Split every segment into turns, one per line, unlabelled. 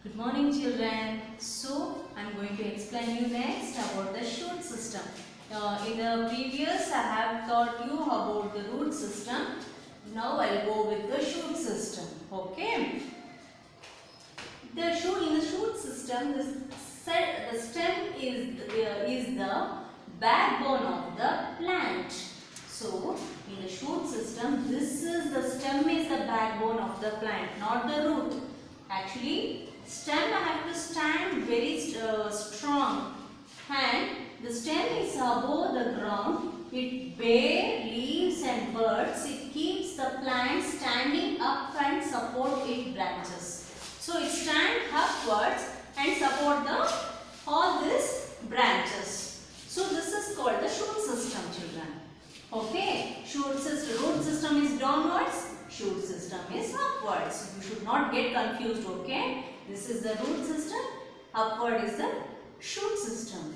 Good morning children. So I am going to explain you next about the shoot system. In the previous I have taught you about the root system. Now I will go with the shoot system. Okay. In the shoot system, the stem is the backbone of the plant. So in the shoot system, the stem is the backbone of the plant, not the root. Actually, stem have to stand very strong, and the stem is above the ground. It bears leaves and buds. It keeps the plant standing up and support its branches. So it stands upwards and support all these branches. So this is called the shoot system, children. Okay, root system is downwards, shoot system is upwards. You should not get confused, okay? This is the root system, upward is the shoot system.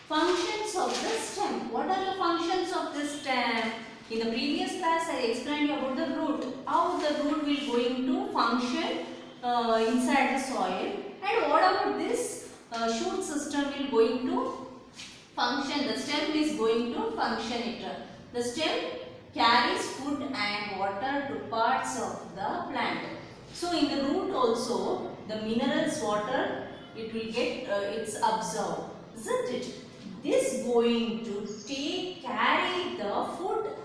Functions of the stem. What are the functions of the stem? In the previous class, I explained you about the root. How the root will going to function inside the soil. And what about this shoot system will going to function? The stem is going to function it. The stem carries food and water to parts of the plant. So in the root also, the minerals, water, it will get it's absorbed, isn't it? This going to carry the food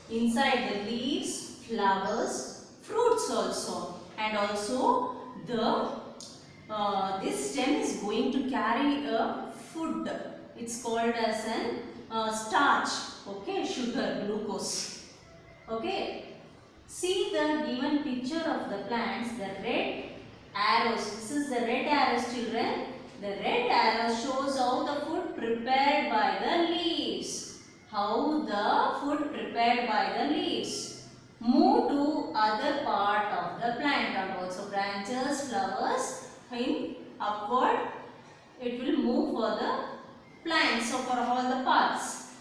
inside the leaves, flowers, fruits also, and also the this stem is going to carry a food. It's called as an starch. Okay, sugar, glucose. Okay. See the given picture of the plants, the red arrows. This is the red arrows, children. The red arrow shows how the food prepared by the leaves. How the food prepared by the leaves move to other part of the plant, and also branches, flowers, in upward. It will move for the plants or for all the parts.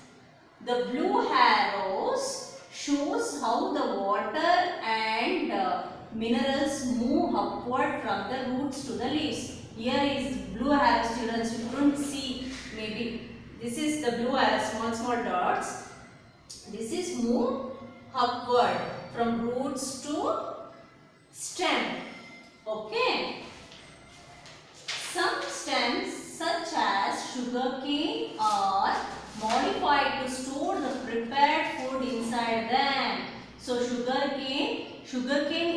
The blue arrows shows how the water and minerals move upward from the roots to the leaves. Here is blue arrows, children. You couldn't see maybe. This is the blue arrow, small dots. This is move upward from roots to stem. Okay. Some stems such as sugarcane are modified to store the prepared food inside them. So sugarcane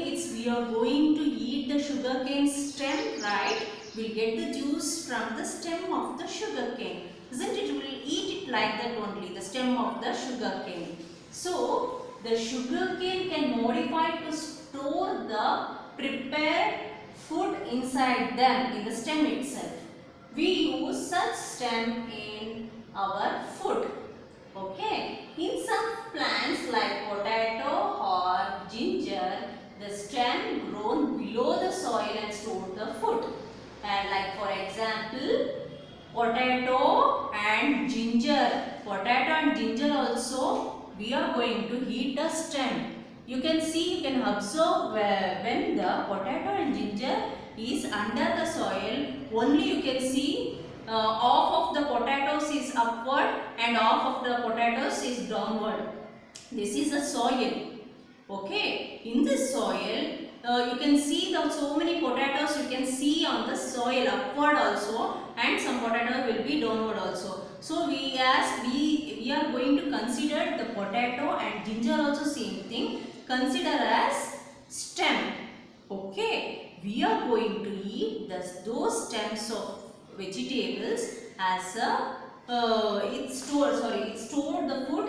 it's we are going to eat the sugarcane stem, right? We'll get the juice from the stem of the sugarcane. Isn't it? We'll eat it like that only, the stem of the sugarcane. So the sugarcane can modify to store the prepared food inside them in the stem itself. We use such stem in our food. Okay. In some plants like potato or ginger, the stem grown below the soil and store the food. And like for example, potato and ginger. Potato and ginger also we are going to eat the stem. You can see, you can observe when the potato and ginger is under the soil, only you can see half of the potatoes is upward and half of the potatoes is downward. This is the soil. Okay, in this soil you can see so many potatoes you can see on the soil upward also, and some potato will be downward also. So we are going to consider the potato and ginger also same thing. Consider as stem. Okay, we are going to eat those stems of vegetables as it stored the food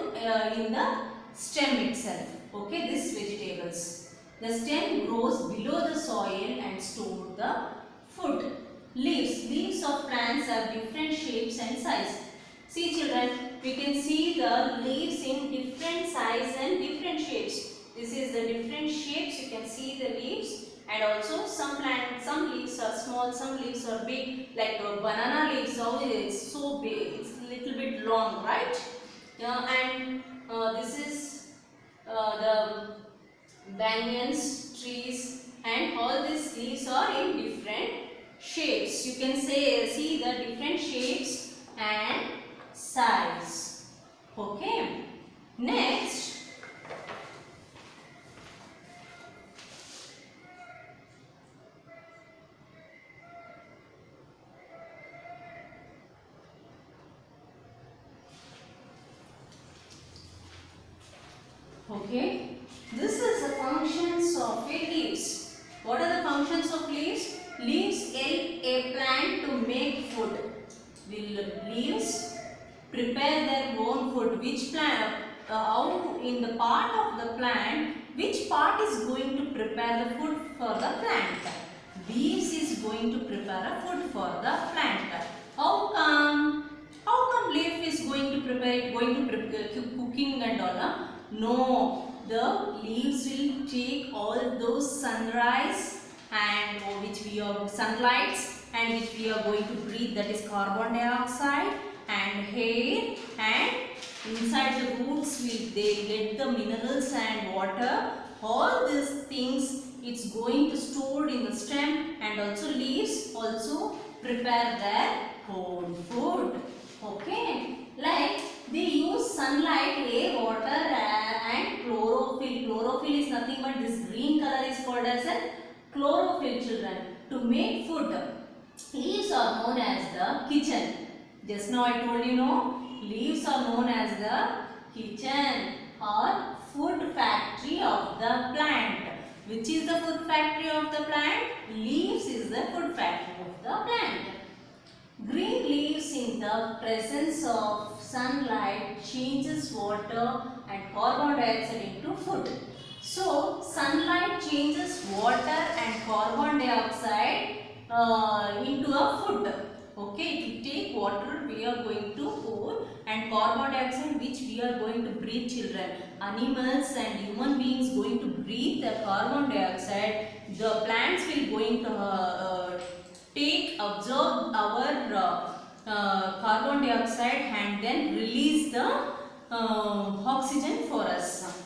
in the stem itself. Okay, these vegetables. The stem grows below the soil and store the food. Leaves of plants have different shapes and size. See children, we can see the leaves in different size and different shapes. This is the different shapes. You can see the leaves. And also some leaves are small, some leaves are big, like banana leaves. How it's so big, it's a little bit long, right? And this is the banyans trees, and all these leaves are in different shapes. You can say see the different shapes and size. Okay. Next, okay, this is the functions of a leaves. What are the functions of leaves? Leaves help a plant to make food. Will leaves prepare their own food? Which plant, how in the part of the plant, which part is going to prepare the food for the plant? Leaves is going to prepare a food for the plant. How come? How come leaf is going to prepare it? Going to prepare cooking and all? No, the leaves will take all those sunrise and which we are sunlights and which we are going to breathe, that is carbon dioxide and air, and inside the roots they get the minerals and water. All these things it's going to store in the stem, and also leaves also prepare their own food. Okay, like they use sunlight, air, water and chlorophyll. Chlorophyll is nothing but this green color is called as a chlorophyll, children, to make food. Leaves are known as the kitchen. Just now I told you, no, leaves are known as the kitchen or food factory of the plant. Which is the food factory of the plant? Leaves is the food factory of the plant. Green leaves in the presence of sunlight changes water and carbon dioxide into food. So, sunlight changes water and carbon dioxide into a food. Okay, to take water we are going to pour, and carbon dioxide which we are going to breathe, children. Animals and human beings going to breathe the carbon dioxide. The plants will going to absorb our carbon dioxide and then release the oxygen for us.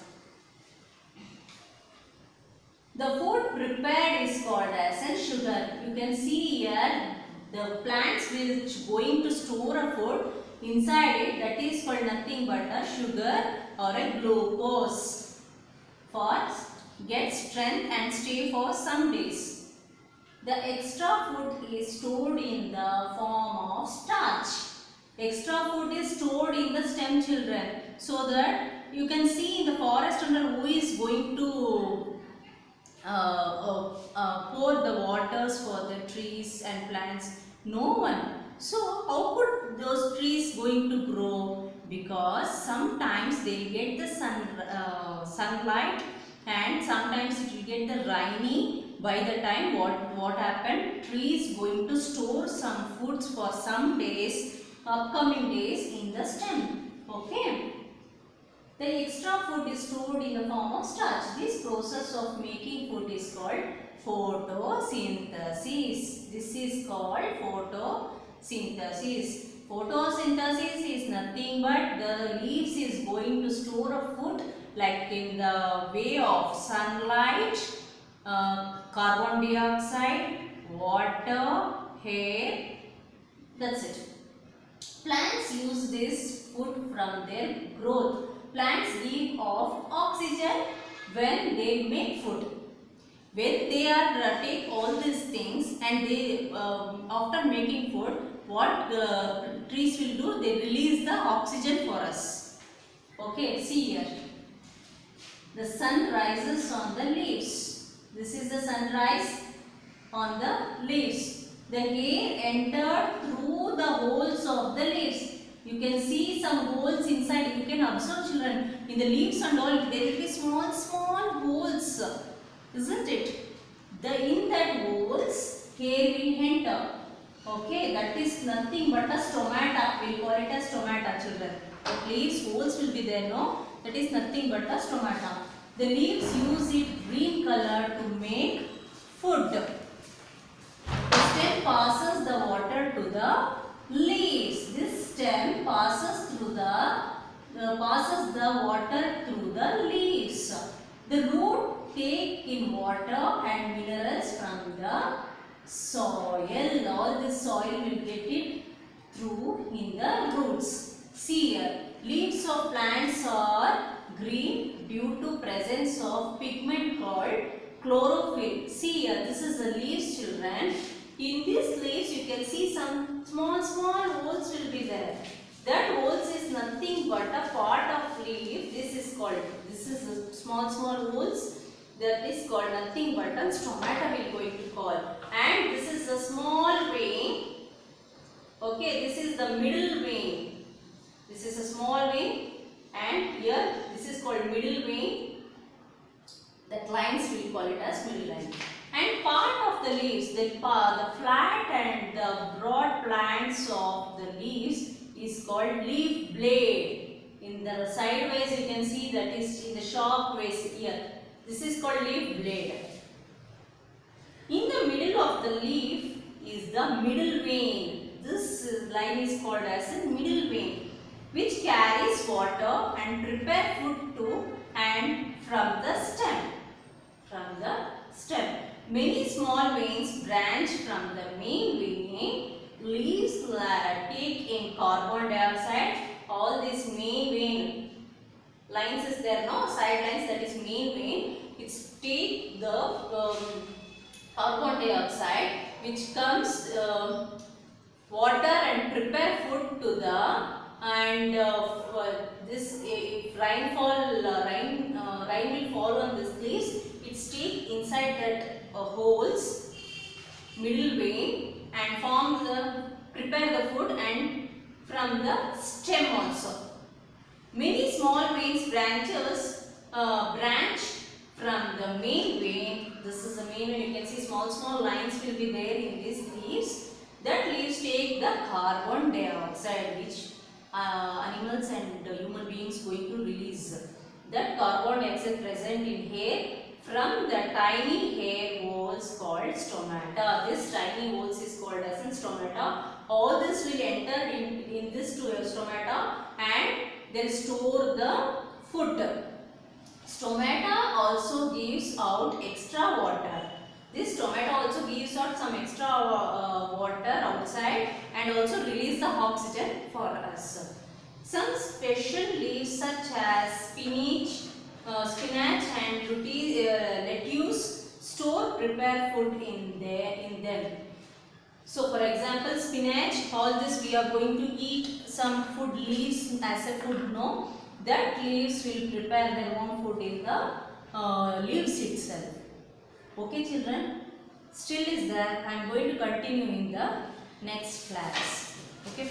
The food prepared is called as a sugar. You can see here the plants which going to store a food inside it, that is called nothing but a sugar or a glucose for get strength and stay for some days. The extra food is stored in the form of starch. Extra food is stored in the stem, children, so that you can see in the forest under who is going to pour the waters for the trees and plants. No one. So how could those trees going to grow? Because sometimes they get the sunlight, and sometimes it will get the rainy. By the time what happened, trees going to store some foods for some days, upcoming days in the stem. Okay. The extra food is stored in the form of starch. This process of making food is called photosynthesis. This is called photosynthesis. Photosynthesis is nothing but the leaves is going to store a food like in the way of sunlight, carbon dioxide, water, air. That's it. Plants use this food from their growth. Plants give off oxygen when they make food. When they are take all these things and they after making food, what trees will do? They release the oxygen for us. Okay, see here. The sun rises on the leaves. This is the sunrise on the leaves. The air entered through the holes of the leaves. You can see some holes inside. You can observe, children, in the leaves and all, there will be small holes, isn't it? In that holes, air will enter. Okay, that is nothing but a stomata. We will call it as stomata, children. At least holes will be there, no? That is nothing but a stomata. The leaves use it green color to make food. The stem passes the water to the leaves. This stem passes through passes the water through the leaves. The root take in water and minerals from the soil. All this soil will get it through in the roots. See here, leaves of plants are green due to presence of pigment called chlorophyll. See here, this is the leaves, children. In these leaves you can see some small holes will be there. That holes is nothing but a part of leaf. This is the small holes. That is called nothing but a stomata we are going to call. And this is the small vein. Okay, this is the middle vein. This is a small vein, and here this is called middle vein. That lines we call it as middle line. And part of the leaves, the flat and the broad plants of the leaves is called leaf blade. In the sideways you can see that is in the sharp ways here. This is called leaf blade. In the middle of the leaf is the middle vein. This line is called as a middle vein, which carries water and prepare food to and from the stem. Many small veins branch from the main vein. Leaves take in carbon dioxide. All these main vein lines is there, no side lines, that is main vein. It's take the carbon dioxide, which comes water and prepare food to the, and this rain will fall on this leaves. It's take inside that holes, middle vein, and prepare the food and from the stem also. Many small veins branch from the main vein. This is the main vein. You can see small lines will be there in these leaves. That leaves take the carbon dioxide, which animals and human beings going to release. That carbon dioxide present in hair from the tiny hair holes called stomata. This tiny holes is called as stomata. All this will enter in this stomata and then store the food. Stomata also gives out extra water. This stomata also gives out some extra water outside and also release the oxygen for us. Some special leaves such as spinach and lettuce store prepare food in them. So for example, spinach, all this we are going to eat some food leaves as a food, no? That leaves will prepare their own food in the leaves itself. Okay children? Still is there. I am going to continue in the next class. Okay.